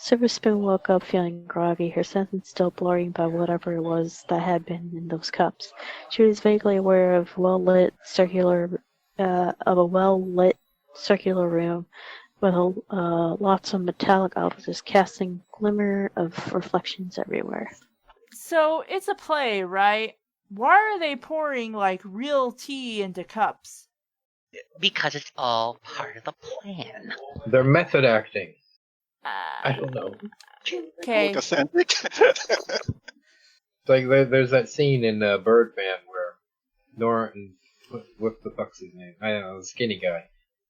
Silver Spoon woke up feeling groggy, her senses still blurring by whatever it was that had been in those cups. She was vaguely aware of a well-lit circular room with lots of metallic objects casting glimmer of reflections everywhere. So it's a play, right? Why are they pouring like real tea into cups? Because it's all part of the plan. They're method acting. I don't know. Okay. Authentic. It's like there's that scene in Birdman where Norton, what the fuck's his name? I don't know, the skinny guy.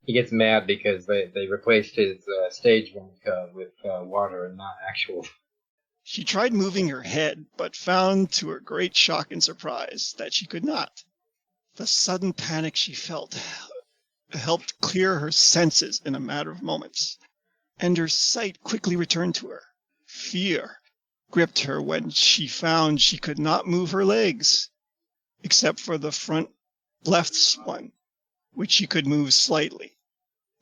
He gets mad because they replaced his stage vodka with water and not actual. She tried moving her head, but found to her great shock and surprise that she could not. The sudden panic she felt helped clear her senses in a matter of moments, and her sight quickly returned to her. Fear gripped her when she found she could not move her legs, except for the front left one, which she could move slightly.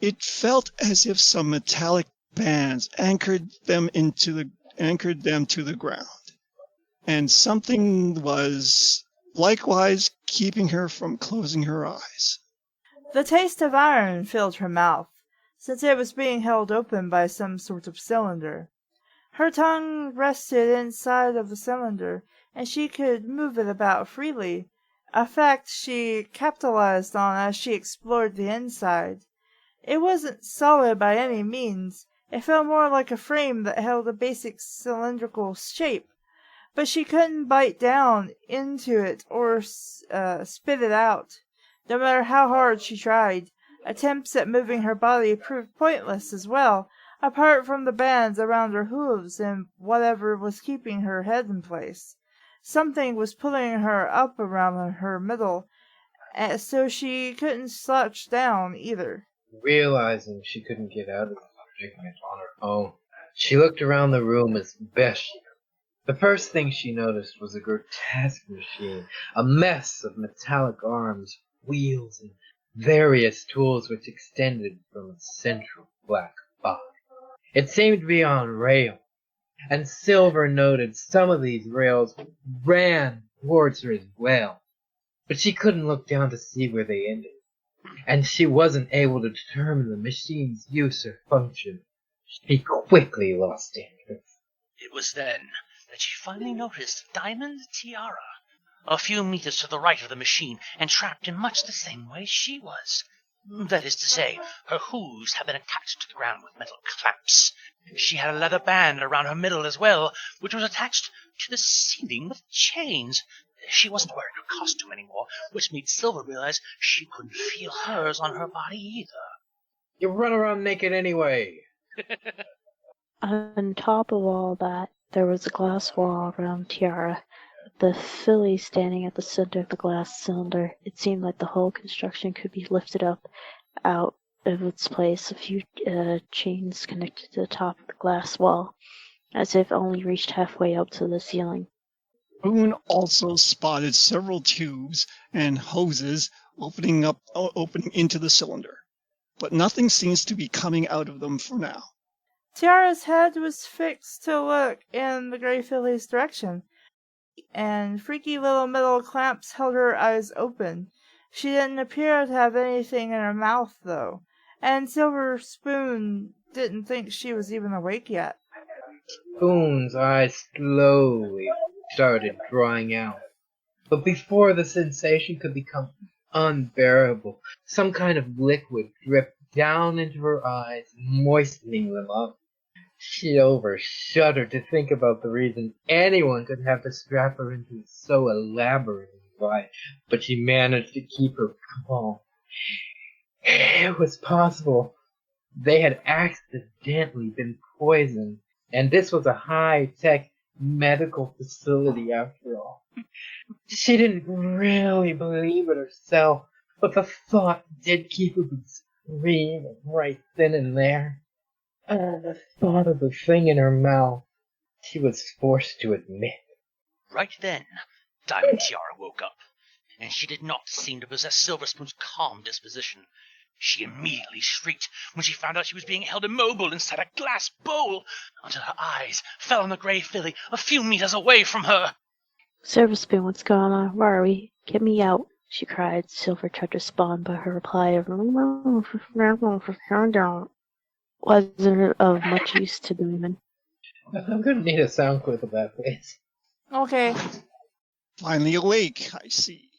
It felt as if some metallic bands anchored them to the ground, and something was likewise keeping her from closing her eyes. The taste of iron filled her mouth, since it was being held open by some sort of cylinder. Her tongue rested inside of the cylinder, and she could move it about freely, a fact she capitalized on as she explored the inside. It wasn't solid by any means. It felt more like a frame that held a basic cylindrical shape, but she couldn't bite down into it or spit it out. No matter how hard she tried, attempts at moving her body proved pointless as well, apart from the bands around her hooves and whatever was keeping her head in place. Something was pulling her up around her middle, so she couldn't slouch down either. Realizing she couldn't get out of the predicament on her own, she looked around the room as best she could. The first thing she noticed was a grotesque machine, a mess of metallic arms, wheels, and various tools which extended from its central black body. It seemed to be on rails, and Silver noted some of these rails ran towards her as well, but she couldn't look down to see where they ended, and she wasn't able to determine the machine's use or function. She quickly lost interest. It was then that she finally noticed a diamond tiara, a few meters to the right of the machine, and trapped in much the same way she was. That is to say, her hooves had been attached to the ground with metal clamps. She had a leather band around her middle as well, which was attached to the ceiling with chains. She wasn't wearing her costume anymore, which made Silver realize she couldn't feel hers on her body either. You run around naked anyway. On top of all that, there was a glass wall around Tiara, the filly standing at the center of the glass cylinder. It seemed like the whole construction could be lifted up out of its place, a few chains connected to the top of the glass wall, as if only reached halfway up to the ceiling. Boone also spotted several tubes and hoses opening into the cylinder, but nothing seems to be coming out of them for now. Tiara's head was fixed to look in the gray filly's direction, and freaky little metal clamps held her eyes open. She didn't appear to have anything in her mouth, though, and Silver Spoon didn't think she was even awake yet. Boone's eyes slowly started drying out, but before the sensation could become unbearable, some kind of liquid dripped down into her eyes, moistening them up. Silver shuddered to think about the reason anyone could have to strap her into so elaborate a device, but she managed to keep her calm. It was possible they had accidentally been poisoned, and this was a high-tech medical facility after all. She didn't really believe it herself, but the thought did keep her from screaming right then and there. The thought of the thing in her mouth, she was forced to admit. Right then, Diamond Tiara woke up, and she did not seem to possess Silver Spoon's calm disposition. She immediately shrieked, when she found out she was being held immobile inside a glass bowl until her eyes fell on the grey filly a few meters away from her. Silver Spoon, what's going on? Where are we? Get me out, she cried. Silver tried to respond, but her reply of wasn't of much use to Diamond. I'm gonna need a sound clip of that, please. Okay. Finally awake, I see,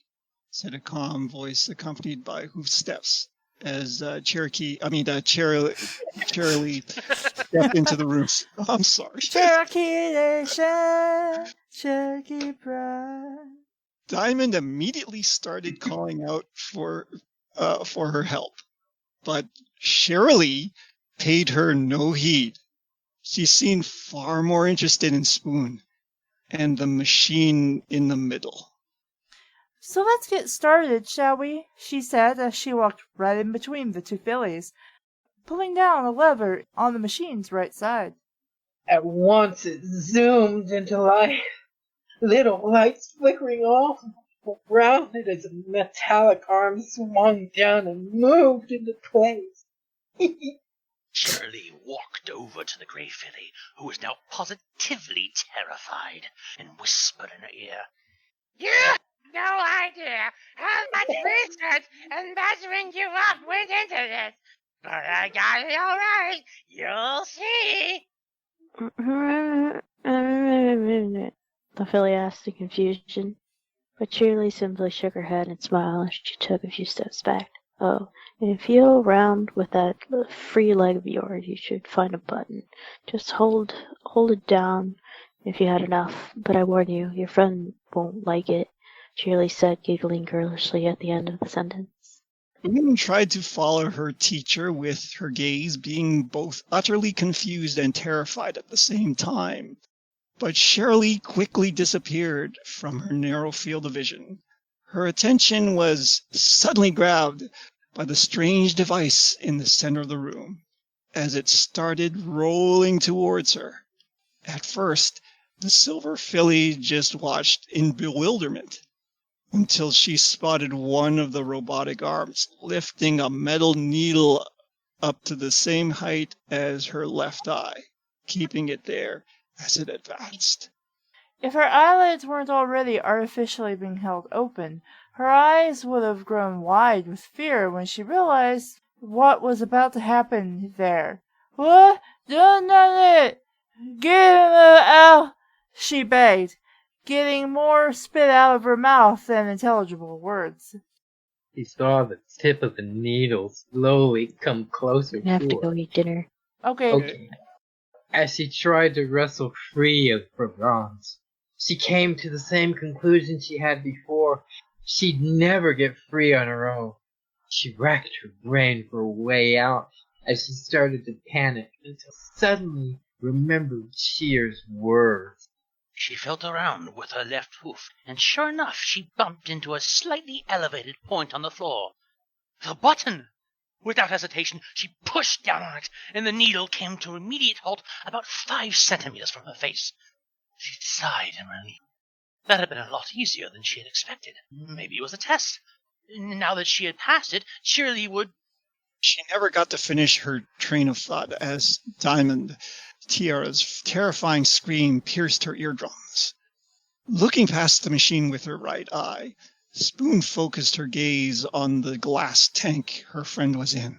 said a calm voice accompanied by hoof steps as Cheerilee stepped into the room. Oh, I'm sorry. Cherokee Nation, Cherokee Pride. Diamond immediately started calling out for her help, but Cheerilee paid her no heed. She seemed far more interested in Spoon and the machine in the middle. So let's get started, shall we? She said as she walked right in between the two fillies, pulling down a lever on the machine's right side. At once it zoomed into life, little lights flickering all around it as a metallic arm swung down and moved into place. Cheerilee walked over to the grey filly, who was now positively terrified, and whispered in her ear, "You have no idea how much research and measuring you up went into this, but I got it all right. You'll see." The filly asked in confusion, but Cheerilee simply shook her head and smiled as she took a few steps back. Oh, and if you go around with that free leg of yours, you should find a button. Just hold it down if you had enough, but I warn you, your friend won't like it, Cheerilee said, giggling girlishly at the end of the sentence. Spoon tried to follow her teacher with her gaze, being both utterly confused and terrified at the same time. But Cheerilee quickly disappeared from her narrow field of vision. Her attention was suddenly grabbed by the strange device in the center of the room as it started rolling towards her. At first, the silver filly just watched in bewilderment until she spotted one of the robotic arms lifting a metal needle up to the same height as her left eye, keeping it there as it advanced. If her eyelids weren't already artificially being held open, her eyes would have grown wide with fear when she realized what was about to happen there. "What? Done it! Get him out!" she begged, getting more spit out of her mouth than intelligible words. He saw the tip of the needle slowly come closer I have to to go her. eat dinner. Okay. As she tried to wrestle free of her bonds, she came to the same conclusion she had before. She'd never get free on her own. She racked her brain for a way out as she started to panic until suddenly remembered Cheer's words. She felt around with her left hoof, and sure enough, she bumped into a slightly elevated point on the floor. The button! Without hesitation, she pushed down on it, and the needle came to an immediate halt about 5 centimeters from her face. She sighed in relief. That had been a lot easier than she had expected. Maybe it was a test. Now that she had passed it, Cheerilee would... She never got to finish her train of thought as Diamond Tiara's terrifying scream pierced her eardrums. Looking past the machine with her right eye, Spoon focused her gaze on the glass tank her friend was in.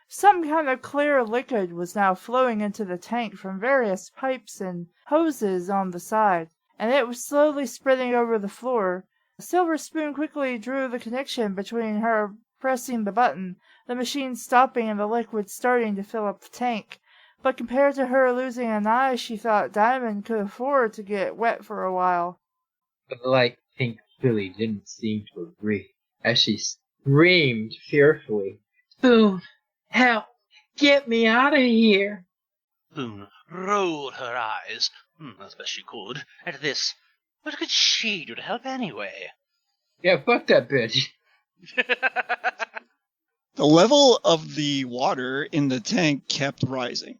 Some kind of clear liquid was now flowing into the tank from various pipes and hoses on the side, and it was slowly spreading over the floor. Silver Spoon quickly drew the connection between her pressing the button, the machine stopping, and the liquid starting to fill up the tank. But compared to her losing an eye, she thought Diamond could afford to get wet for a while. The light pink filly didn't seem to agree, as she screamed fearfully, "Spoon, help! Get me out of here!" Spoon rolled her eyes, as best she could, at this. What could she do to help anyway? Yeah, fuck that bitch. The level of the water in the tank kept rising,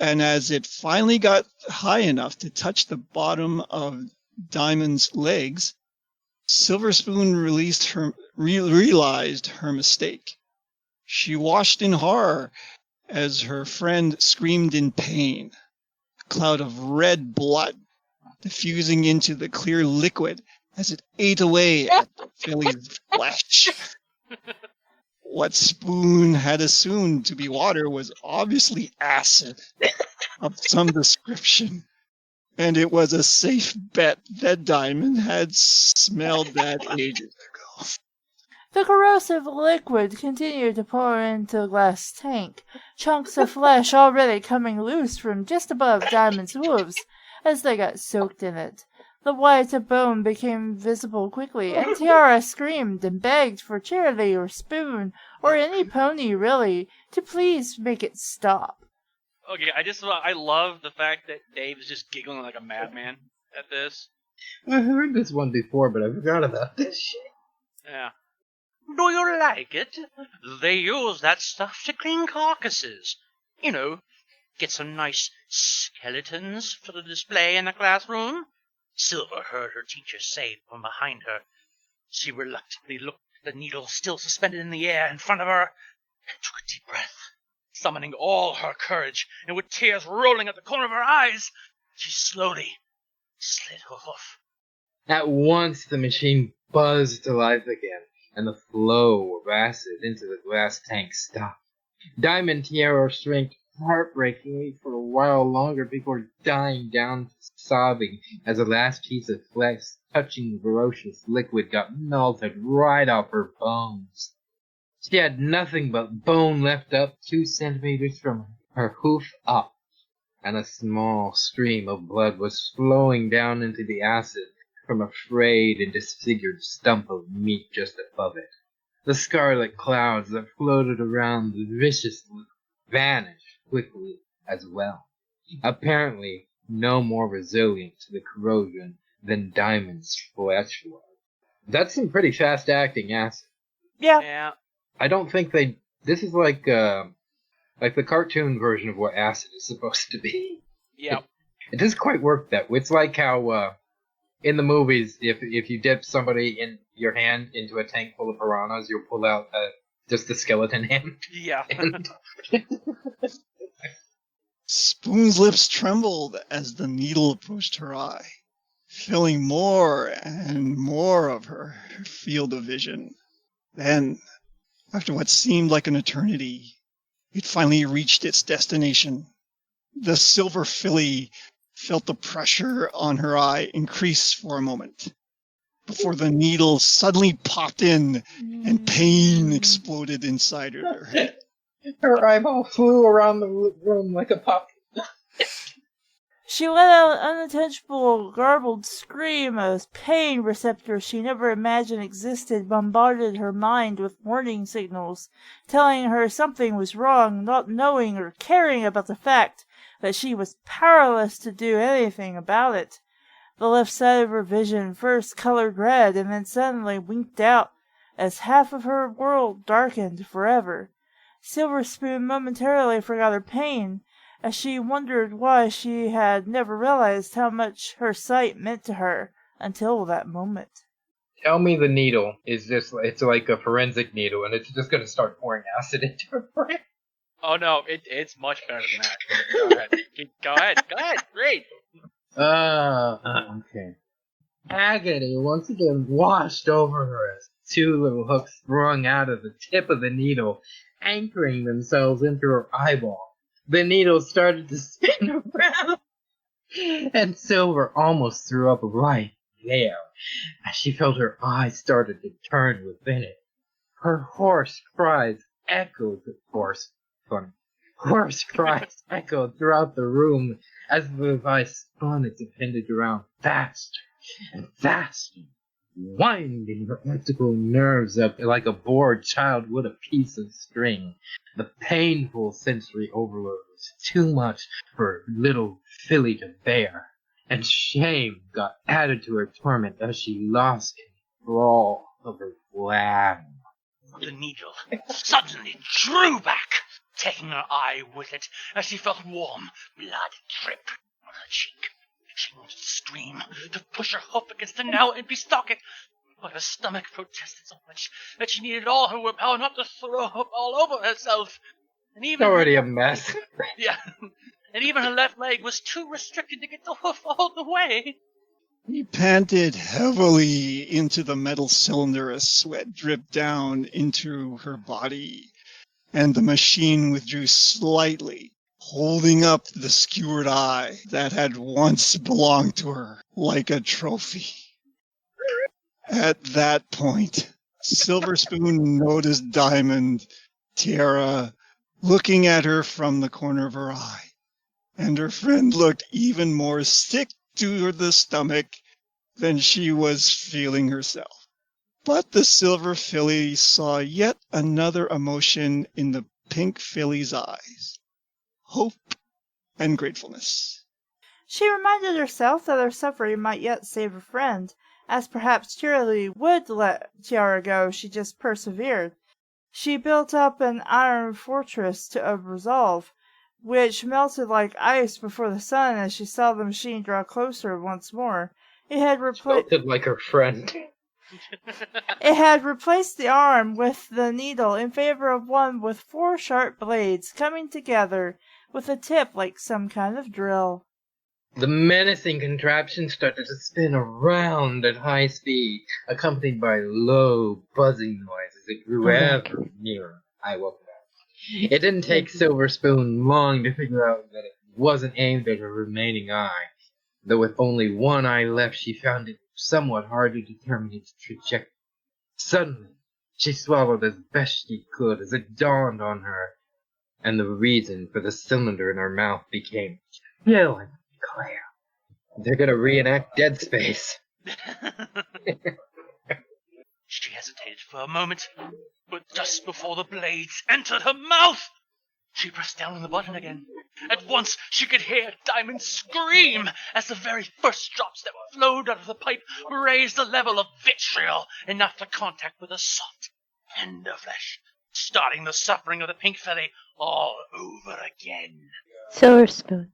and as it finally got high enough to touch the bottom of Diamond's legs, Silver Spoon realized her mistake. She watched in horror as her friend screamed in pain. A cloud of red blood diffusing into the clear liquid as it ate away at the filly's flesh. What Spoon had assumed to be water was obviously acid of some description, and it was a safe bet that Diamond had smelled that ages ago. The corrosive liquid continued to pour into the glass tank, chunks of flesh already coming loose from just above Diamond's hooves as they got soaked in it. The white of bone became visible quickly, and Tiara screamed and begged for Cheerilee or Spoon, or any pony really, to please make it stop. Okay, I love the fact that Dave is just giggling like a madman at this. I heard this one before, but I forgot about this shit. Yeah. Do you like it? They use that stuff to clean carcasses. You know, get some nice skeletons for the display in the classroom. Silver heard her teacher say from behind her. She reluctantly looked at the needle still suspended in the air in front of her and took a deep breath. Summoning all her courage, and with tears rolling at the corner of her eyes, she slowly slid off. At once the machine buzzed to life again, and the flow of acid into the glass tank stopped. Diamond Tiara shrieked heartbreakingly for a while longer before dying down to sobbing as the last piece of flesh touching the ferocious liquid got melted right off her bones. She had nothing but bone left up 2 centimeters from her hoof up, and a small stream of blood was flowing down into the acid from a frayed and disfigured stump of meat just above it. The scarlet clouds that floated around the vicious liquid vanished quickly as well, apparently no more resilient to the corrosion than Diamond's flesh was. That's some pretty fast-acting acid. Yeah. Yeah. I don't think they... This is like the cartoon version of what acid is supposed to be. Yeah. It doesn't quite work that way. It's like how in the movies, if you dip somebody in your hand into a tank full of piranhas, you'll pull out just the skeleton hand. Yeah. And Spoon's lips trembled as the needle approached her eye, filling more and more of her field of vision. Then, after what seemed like an eternity, it finally reached its destination. The silver filly felt the pressure on her eye increase for a moment, before the needle suddenly popped in and pain exploded inside her. her eyeball flew around the room like a puck. She let out an unintelligible, garbled scream as pain receptors she never imagined existed bombarded her mind with warning signals, telling her something was wrong, not knowing or caring about the fact that she was powerless to do anything about it. The left side of her vision first colored red and then suddenly winked out as half of her world darkened forever. Silver Spoon momentarily forgot her pain, as she wondered why she had never realized how much her sight meant to her until that moment. Tell me the needle is just, it's like a forensic needle, and it's just going to start pouring acid into her brain. Oh no, it's much better than that. Go ahead. Go ahead. Great. Okay. Agony once again washed over her as 2 little hooks sprung out of the tip of the needle, anchoring themselves into her eyeball. The needle started to spin around, and Silver almost threw up right there as she felt her eyes started to turn within it. Her hoarse cries echoed throughout the room as the device spun its appendage around faster and faster, winding her optical nerves up like a bored child would a piece of string. The painful sensory overload was too much for little filly to bear, and shame got added to her torment as she lost control of her flab. The needle suddenly drew back, taking her eye with it as she felt warm blood drip on her cheek. She wanted to scream, to push her hoof against the now empty socket, but her stomach protested so much that she needed all her willpower not to throw up all over herself. And even It's already a mess. yeah, and even her left leg was too restricted to get the hoof all the way. He panted heavily into the metal cylinder as sweat dripped down into her body, and the machine withdrew slightly, holding up the skewered eye that had once belonged to her like a trophy. At that point, Silver Spoon noticed Diamond, Tiara, looking at her from the corner of her eye, and her friend looked even more sick to the stomach than she was feeling herself. But the silver filly saw yet another emotion in the pink filly's eyes: hope and gratefulness. She reminded herself that her suffering might yet save her friend, as perhaps Cheerilee would let Tiara go if she just persevered. She built up an iron fortress of resolve, which melted like ice before the sun as she saw the machine draw closer once more. It had Melted like her friend. It had replaced the arm with the needle in favor of one with 4 sharp blades coming together with a tip like some kind of drill. The menacing contraption started to spin around at high speed, accompanied by low, buzzing noise as it grew ever nearer. I woke up. It didn't take Silver Spoon long to figure out that it wasn't aimed at her remaining eye. Though with only one eye left, she found it somewhat hard to determine its trajectory. Suddenly, she swallowed as best she could as it dawned on her, and the reason for the cylinder in her mouth became chillingly clear. They're gonna reenact Dead Space. She hesitated for a moment, but just before the blades entered her mouth, she pressed down on the button again. At once, she could hear Diamond scream as the very first drops that flowed out of the pipe raised the level of vitriol enough to contact with the soft, tender flesh, starting the suffering of the pink filly all over again. Silver Spoon,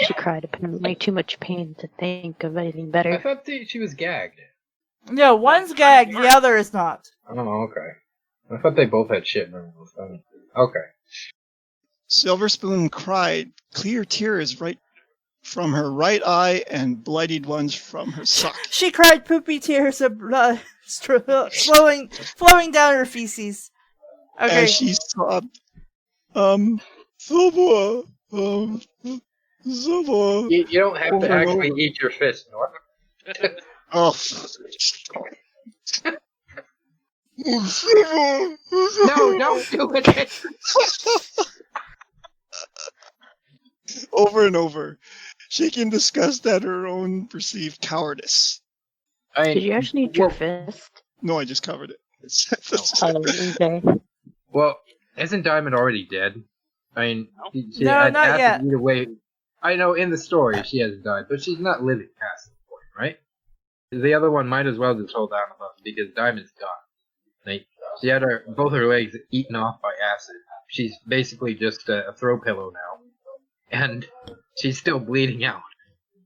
she cried, apparently too much pain to think of anything I better. thought she was gagged. No, one's gagged, the other is not. Oh, okay. I thought they both had shit in their mouth. Okay. Silver Spoon cried clear tears right from her right eye and bloodied ones from her sock. She cried poopy tears of blood flowing down her feces. Okay. As she sobbed, Silver, Silver. You don't have to actually eat your fist, Nora. Oh. No, don't do it. Over and over, shaking disgust at her own perceived cowardice. Did you actually eat your fist? No, I just covered it. Oh, okay. Well, isn't Diamond already dead? I mean, she No, had not yet. either way. I know in the story she hasn't died, but she's not living past this point, right? The other one might as well just hold on because Diamond's gone. Like, she had both her legs eaten off by acid. She's basically just a throw pillow now. And she's still bleeding out.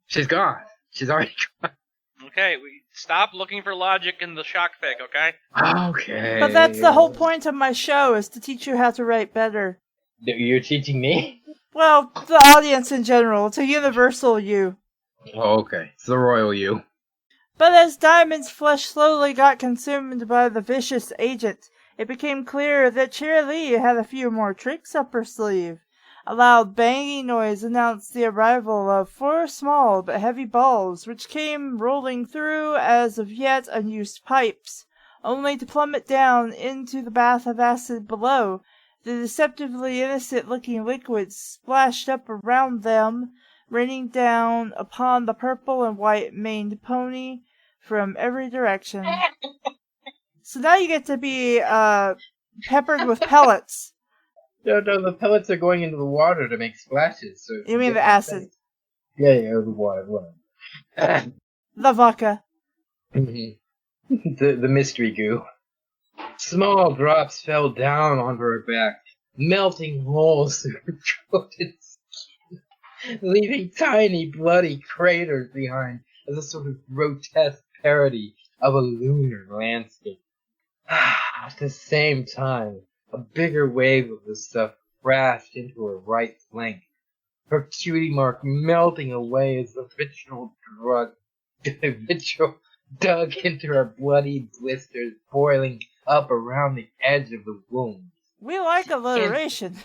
She's gone. She's already gone. Okay, we stop looking for logic in the shock fig, okay? Okay. But that's the whole point of my show, is to teach you how to write better. You're teaching me? Well, the audience in general. It's a universal you. Oh, okay. It's the royal you. But as Diamond's flesh slowly got consumed by the vicious agent, it became clear that Cheerilee had a few more tricks up her sleeve. A loud banging noise announced the arrival of 4 small but heavy balls, which came rolling through as of yet unused pipes, only to plummet down into the bath of acid below. The deceptively innocent-looking liquid splashed up around them, raining down upon the purple and white maned pony from every direction. So now you get to be peppered with pellets. No, the pellets are going into the water to make splashes. So You mean the acid. Yeah, the water. The vodka. the mystery goo. Small drops fell down onto her back, melting holes through her throat and skin, leaving tiny bloody craters behind as a sort of grotesque parody of a lunar landscape. At the same time, a bigger wave of the stuff crashed into her right flank, her cutie mark melting away as the vitriol dug into her bloody blisters, boiling up around the edge of the wound. We like alliteration.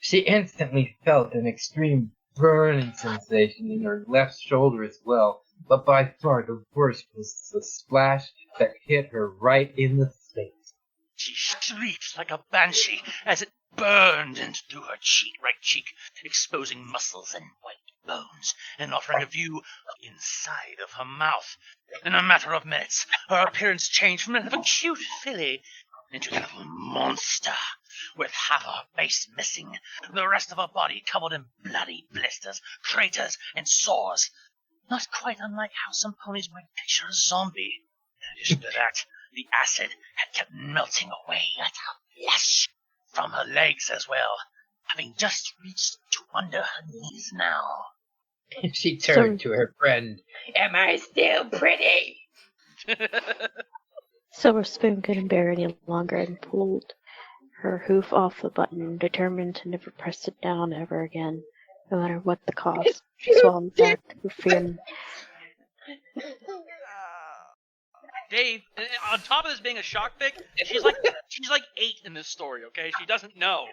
She instantly felt an extreme burning sensation in her left shoulder as well, but by far the worst was the splash that hit her right in the face. She shrieked like a banshee as it burned into her right cheek, exposing muscles and white bones, and offering a view of the inside of her mouth. In a matter of minutes, her appearance changed from a cute filly into kind of a monster, with half of her face missing, the rest of her body covered in bloody blisters, craters, and sores. Not quite unlike how some ponies might picture a zombie. In addition to that, the acid had kept melting away at her flesh, from her legs as well, having just reached to under her knees now. She turned to her friend. Am I still pretty? Silver Spoon couldn't bear any longer and pulled her hoof off the button, determined to never press it down ever again, no matter what the cost. She swallowed the fact her fear. Dave, on top of this being a shock pick, she's like 8 in this story, okay? She doesn't know.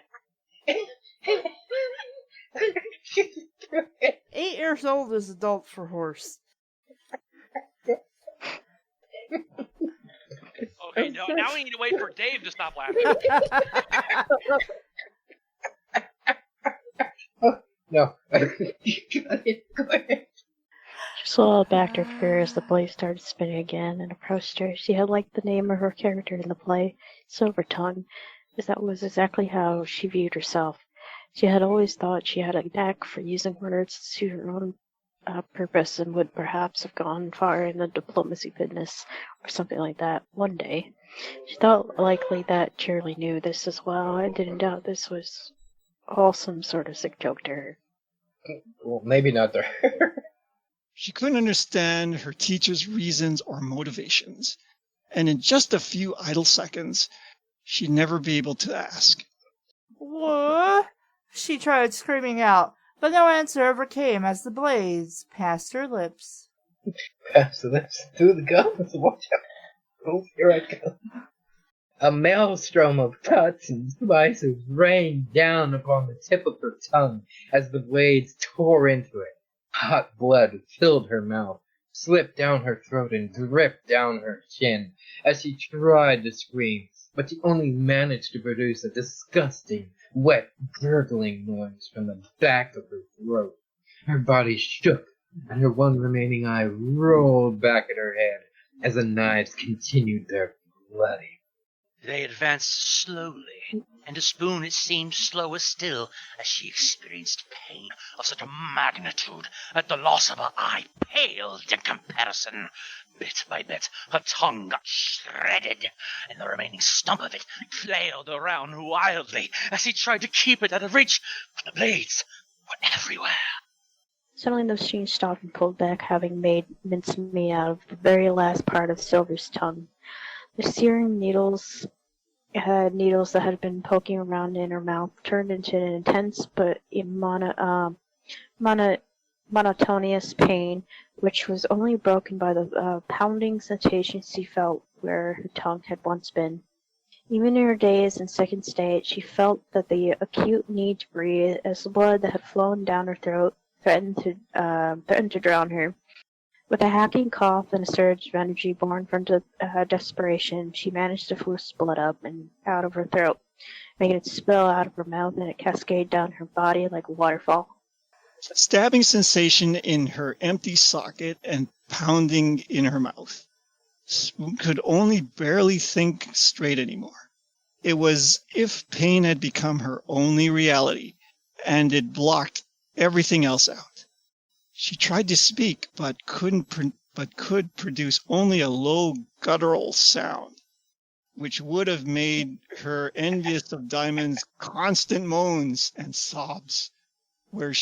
8 years old is adult for horse. Okay, now we need to wait for Dave to stop laughing. No. She swallowed back her fear as the blade started spinning again and approached her. She had liked the name of her character in the play, Silver Tongue, as that was exactly how she viewed herself. She had always thought she had a knack for using words to suit her own purpose and would perhaps have gone far in the diplomacy business or something like that one day. She thought likely that Cheerilee knew this as well and didn't doubt this was all some sort of sick joke to her. Well, maybe not to her. She couldn't understand her teacher's reasons or motivations, and in just a few idle seconds, she'd never be able to ask. What? She tried screaming out, but no answer ever came as the blades passed her lips. Past the lips, through the gums. Watch out. Oh, here I go. A maelstrom of cuts and slices rained down upon the tip of her tongue as the blades tore into it. Hot blood filled her mouth, slipped down her throat, and dripped down her chin as she tried to scream, but she only managed to produce a disgusting, wet, gurgling noise from the back of her throat. Her body shook, and her one remaining eye rolled back at her head as the knives continued their bloody. They advanced slowly, and to Spoon it seemed slower still as she experienced pain of such a magnitude that the loss of her eye paled in comparison. Bit by bit, her tongue got shredded, and the remaining stump of it flailed around wildly as he tried to keep it out of reach, but the blades were everywhere. Suddenly the machine stopped and pulled back, having made mincemeat out of the very last part of Silver's tongue. The searing needles that had been poking around in her mouth turned into an intense but monotonous pain, which was only broken by the pounding sensation she felt where her tongue had once been. Even in her dazed and sickened state, she felt that the acute need to breathe, as the blood that had flown down her throat threatened to drown her. With a hacking cough and a surge of energy born from desperation, she managed to force blood up and out of her throat, making it spill out of her mouth and it cascade down her body like a waterfall. A stabbing sensation in her empty socket and pounding in her mouth. Spoon could only barely think straight anymore. It was as if pain had become her only reality, and it blocked everything else out. She tried to speak, but could produce only a low guttural sound, which would have made her envious of Diamond's constant moans and sobs, where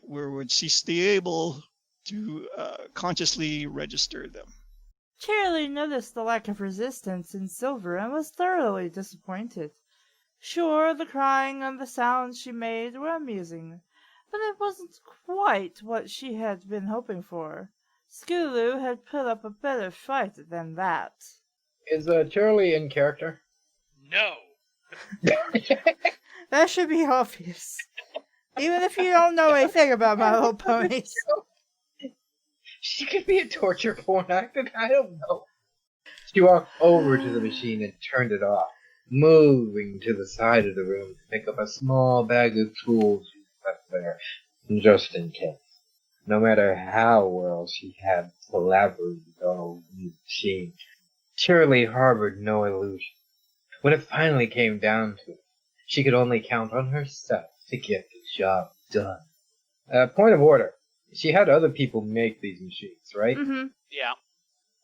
would she stay able to consciously register them. Cheerilee noticed the lack of resistance in Silver and was thoroughly disappointed. Sure, the crying and the sounds she made were amusing, but it wasn't quite what she had been hoping for. Scootaloo had put up a better fight than that. Is Cheerilee in character? No. That should be obvious. Even if you don't know anything about My Little Ponies. She could be a torture porn actor, I don't know. She walked over to the machine and turned it off, moving to the side of the room to pick up a small bag of tools she left there, just in case. No matter how well she had collaborated on the machine, Cheerilee harbored no illusion. When it finally came down to it, she could only count on herself to get the job done. Point of order. She had other people make these machines, right? Mm-hmm. Yeah.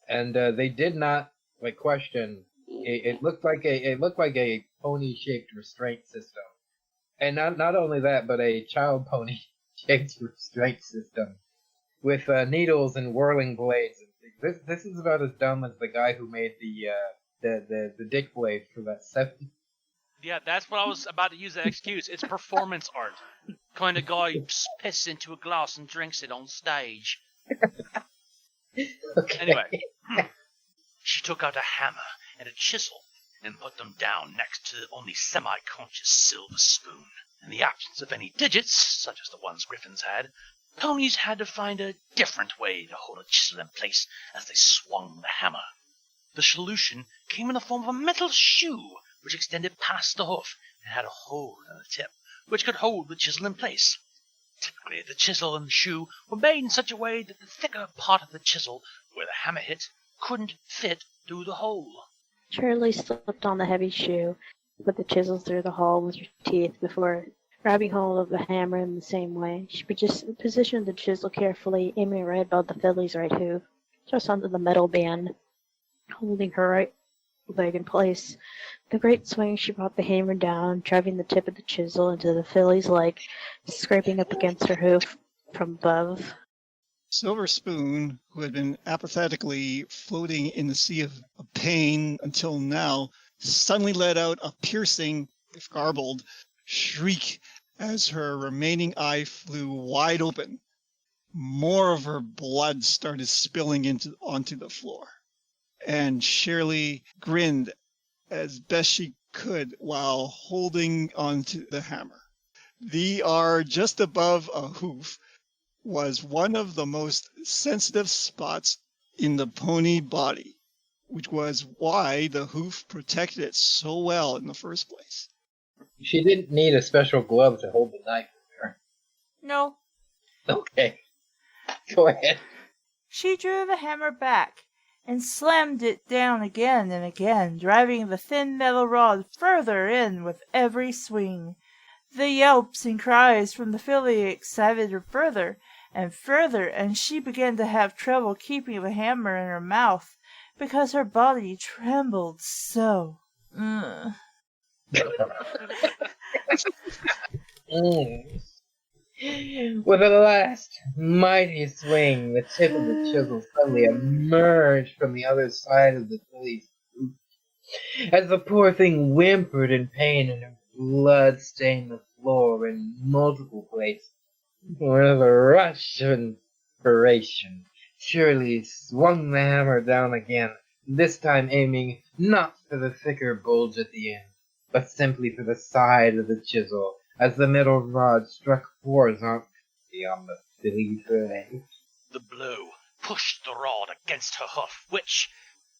And they did not question. It looked like a pony-shaped restraint system, and not only that, but a child pony-shaped restraint system with needles and whirling blades. This is about as dumb as the guy who made the dick blade for that 70. Yeah, that's what I was about to use that excuse. It's performance art. Kind of guy pisses into a glass and drinks it on stage. Okay. Anyway, she took out a hammer and a chisel and put them down next to the only semi-conscious silver spoon. In the absence of any digits, such as the ones Griffins had, ponies had to find a different way to hold a chisel in place as they swung the hammer. The solution came in the form of a metal shoe, which extended past the hoof and had a hole in the tip, which could hold the chisel in place. Typically, the chisel and the shoe were made in such a way that the thicker part of the chisel, where the hammer hit, couldn't fit through the hole. Cheerilee slipped on the heavy shoe, put the chisel through the hole with her teeth before grabbing hold of the hammer in the same way. She positioned the chisel carefully, aiming right above the filly's right hoof, just under the metal band, holding her right leg in place. With a great swing, she brought the hammer down, driving the tip of the chisel into the filly's leg, scraping up against her hoof from above. Silver Spoon, who had been apathetically floating in the sea of pain until now, suddenly let out a piercing, if garbled, shriek as her remaining eye flew wide open. More of her blood started spilling onto the floor, and Cheerilee grinned as best she could while holding onto the hammer. Just above a hoof was one of the most sensitive spots in the pony body, which was why the hoof protected it so well in the first place. She didn't need a special glove to hold the knife with her. No. Okay. Go ahead. She drew the hammer back and slammed it down again and again, driving the thin metal rod further in with every swing. The yelps and cries from the filly excited her further and further, and she began to have trouble keeping the hammer in her mouth because her body trembled so. With a last mighty swing, the tip of the chisel suddenly emerged from the other side of the filly's boot. As the poor thing whimpered in pain and her blood stained the floor in multiple places. With a rush of inspiration, Cheerilee swung the hammer down again, this time aiming not for the thicker bulge at the end, but simply for the side of the chisel, as the metal rod struck horizontally on the filly's leg. The blow pushed the rod against her hoof, which,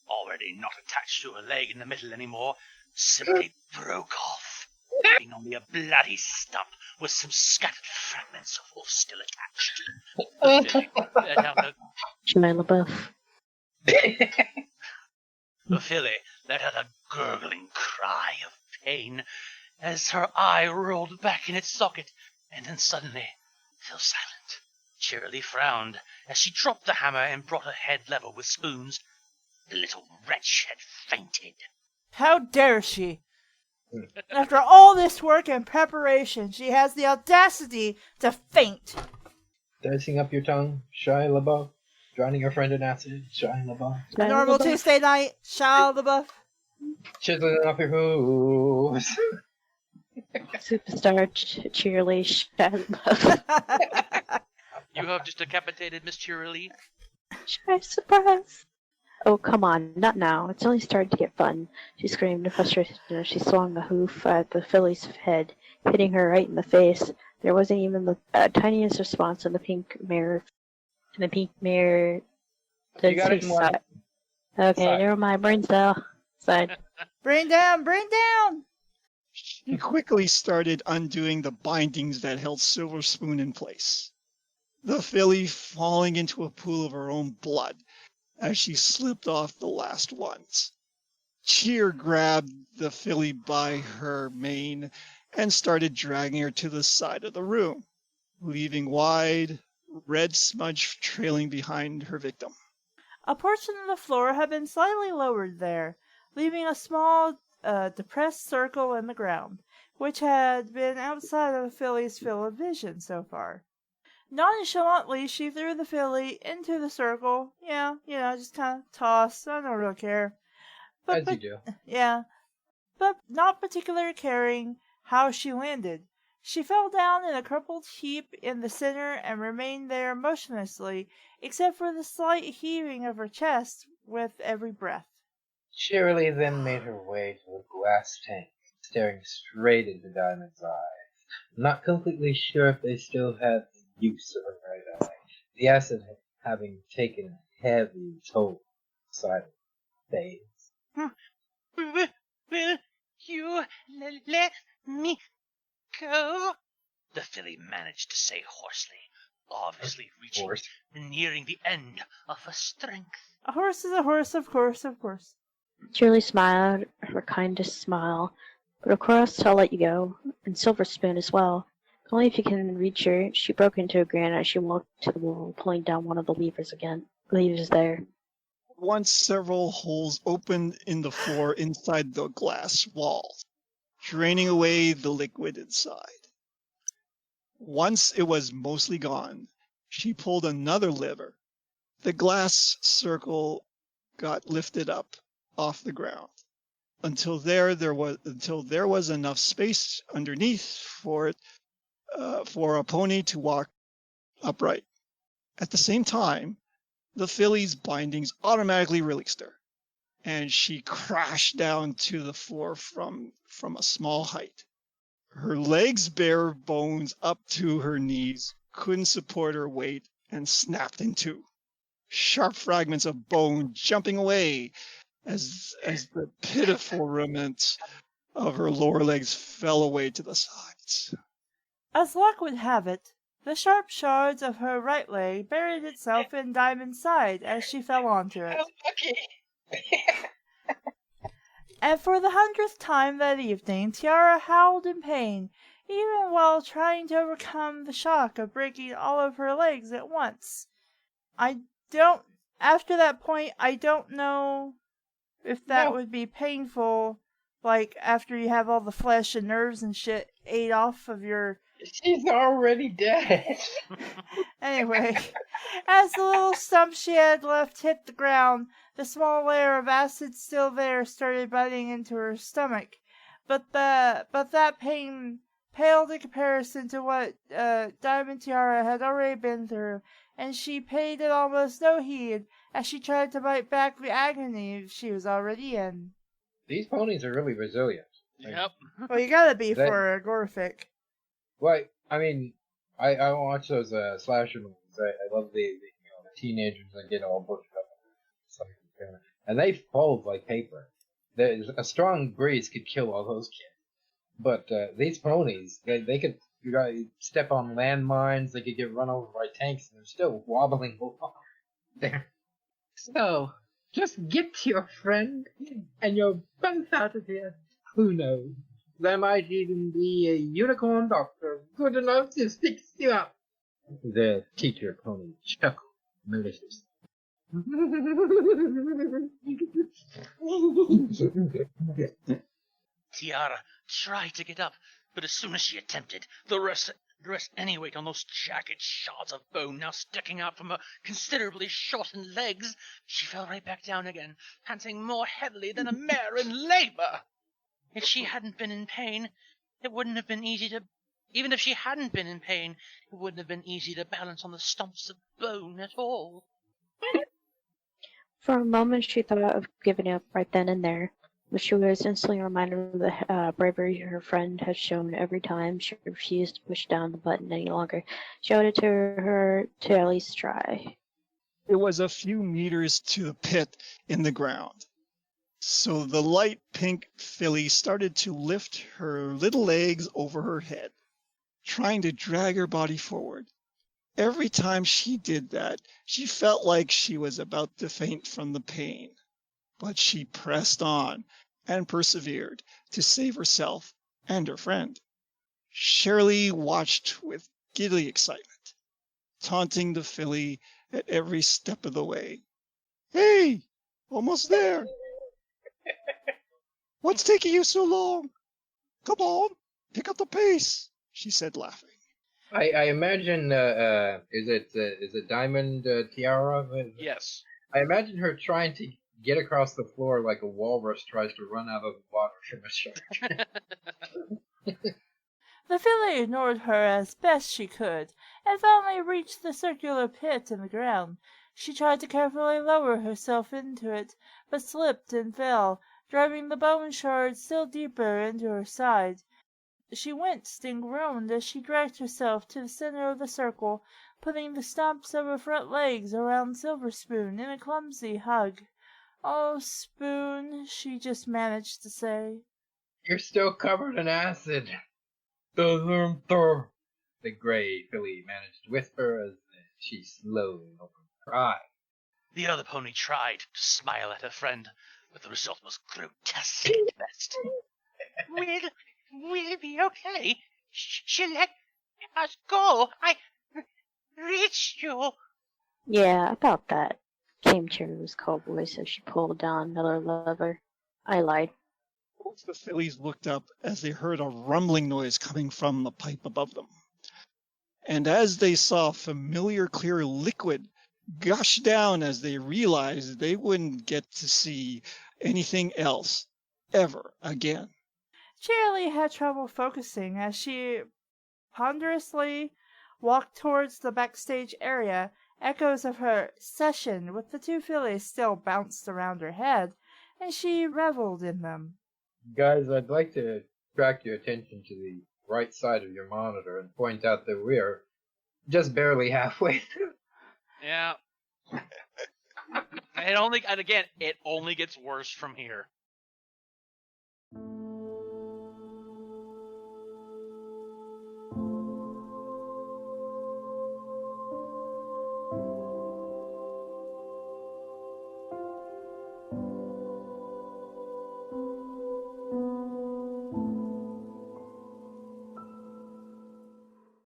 already not attached to her leg in the middle anymore, simply broke off, leaving only a bloody stump with some scattered fragments of hoof still attached. Shia LaBeouf. The filly let out a gurgling cry of pain as her eye rolled back in its socket, and then suddenly fell silent. Cheerilee frowned as she dropped the hammer and brought her head level with Spoon's. The little wretch had fainted. How dare she? After all this work and preparation, she has the audacity to faint. Dicing up your tongue, Shia LaBeouf? Drowning your friend in acid, Shia LaBeouf. A normal Tuesday night, Shia LaBeouf. Chiseling off your hooves. Superstar Cheerilee Shia LaBeouf. You have just decapitated Miss Cheerilee. Surprise! Oh, come on, not now. It's only started to get fun. She screamed in frustration as she swung the hoof at the filly's head, hitting her right in the face. There wasn't even the tiniest response in the pink mirror. In the pink mirror, You got it in one. Okay, Side. never mind. Brain cell. Side. Brain down, brain down! She quickly started undoing the bindings that held Silver Spoon in place, the filly falling into a pool of her own blood as she slipped off the last ones. Cheer grabbed the filly by her mane and started dragging her to the side of the room, leaving wide, red smudge trailing behind her victim. A portion of the floor had been slightly lowered there, leaving a small, depressed circle in the ground, which had been outside of the filly's field of vision so far. Nonchalantly, she threw the filly into the circle. Yeah, just kind of toss. I don't really care. As you do. Yeah, but not particularly caring how she landed. She fell down in a crumpled heap in the center and remained there motionlessly, except for the slight heaving of her chest with every breath. Cheerilee then made her way to the glass tank, staring straight into Diamond's eyes. Not completely sure if they still had the use of her right eye, the acid having taken a heavy toll inside of her face. Will you let me go? The filly managed to say hoarsely, obviously reaching, nearing the end of her strength. A horse is a horse, of course. Cheerilee smiled her kindest smile. But of course I'll let you go, and Silver Spoon as well. Only if you can reach her. She broke into a grin as she walked to the wall, pulling down one of the levers there. Once several holes opened in the floor inside the glass walls, draining away the liquid inside. Once it was mostly gone, she pulled another lever. The glass circle got lifted up off the ground until there was enough space underneath for a pony to walk upright. At the same time, the filly's bindings automatically released her, and she crashed down to the floor from a small height. Her legs, bare bones up to her knees, couldn't support her weight and snapped in two. Sharp fragments of bone jumping away as the pitiful remnants of her lower legs fell away to the sides. As luck would have it, the sharp shards of her right leg buried itself in Diamond's side as she fell onto it. And for the 100th time that evening, Tiara howled in pain, even while trying to overcome the shock of breaking all of her legs at once. After that point, I don't know if that would be painful, like after you have all the flesh and nerves and shit ate off of your... She's already dead. Anyway, as the little stump she had left hit the ground, the small layer of acid still there started biting into her stomach. But that pain paled in comparison to what Diamond Tiara had already been through, and she paid it almost no heed as she tried to bite back the agony she was already in. These ponies are really resilient. Yep. Well, you gotta be for a gorefic. Well, I mean, I watch those slasher movies. I love the teenagers that get all bushed up, and they fold like paper. There's a strong breeze could kill all those kids, but these ponies, they could step on landmines. They could get run over by tanks, and they're still wobbling along. So, just get your friend, and you're both out of here. Who knows? There might even be a unicorn doctor good enough to fix you up. The teacher pony chuckled maliciously. Tiara tried to get up, but as soon as she attempted, the rest to rest any weight on those jagged shards of bone now sticking out from her considerably shortened legs, she fell right back down again, panting more heavily than a mare in labor. If she hadn't been in pain, it wouldn't have been easy to... Even if she hadn't been in pain, it wouldn't have been easy to balance on the stumps of bone at all. For a moment she thought of giving up right then and there, but she was instantly reminded of the bravery her friend had shown every time she refused to push down the button any longer. She owed it to her to at least try. It was a few meters to the pit in the ground. So the light pink filly started to lift her little legs over her head, trying to drag her body forward. Every time she did that, she felt like she was about to faint from the pain. But she pressed on and persevered to save herself and her friend. Cheerilee watched with giddy excitement, taunting the filly at every step of the way. "Hey, almost there. What's taking you so long? Come on, pick up the pace," she said, laughing. I imagine, is it Diamond Tiara? Yes. I imagine her trying to get across the floor like a walrus tries to run out of water from a shark. The filly ignored her as best she could, and finally reached the circular pit in the ground. She tried to carefully lower herself into it, but slipped and fell, driving the bone shards still deeper into her side. She winced and groaned as she dragged herself to the center of the circle, putting the stumps of her front legs around Silver Spoon in a clumsy hug. "Oh, Spoon," she just managed to say. "You're still covered in acid." The gray filly managed to whisper as she slowly opened her eye. The other pony tried to smile at her friend, but the result was grotesque at best. We'll be okay. She let us go. I reached you. Yeah, about that, came Cheerilee's cold voice as she pulled down another lever. I lied. Both the fillies looked up as they heard a rumbling noise coming from the pipe above them. And as they saw familiar clear liquid gush down, as they realized they wouldn't get to see anything else ever again. Cheerilee had trouble focusing as she ponderously walked towards the backstage area. Echoes of her session with the two fillies still bounced around her head, and she reveled in them. Guys, I'd like to attract your attention to the right side of your monitor and point out that we're just barely halfway through. Yeah. It only gets worse from here.